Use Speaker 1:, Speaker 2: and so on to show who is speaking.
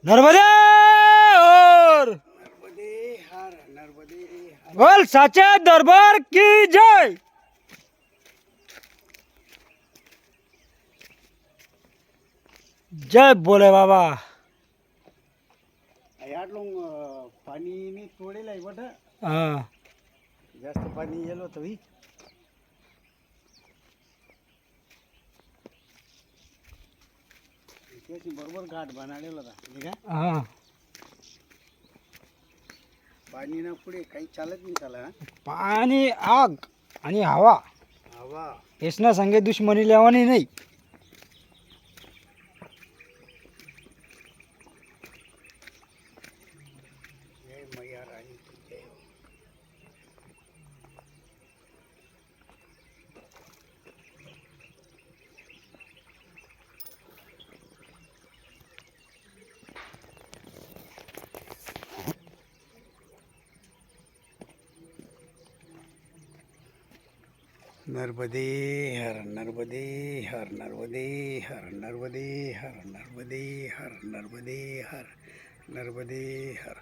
Speaker 1: नर्मदे और
Speaker 2: नर्मदे हर नर्मदे हर।
Speaker 1: बोल साचे दरबार की जय। जय बोले बाबा.
Speaker 2: आटलं पाणी नाही तोडेल आहे बट
Speaker 1: हा
Speaker 2: जास्त पाणी गेलो होतं ही त्याची बरोबर घाट बनाडेल होता ठीक आहे.
Speaker 1: हा
Speaker 2: पाणी ना पुढे काही चालत नाही त्याला.
Speaker 1: पाणी आग आणि हवा
Speaker 2: हवा
Speaker 1: हेसना संगे दुश्मनी लेवानी नाही.
Speaker 2: जय मैया राणी की जय हो. नर्मदे हर नर्मदे हर नर्मदे हर नर्मदे हर नर्मदे हर नर्मदे हर नर्मदे हर.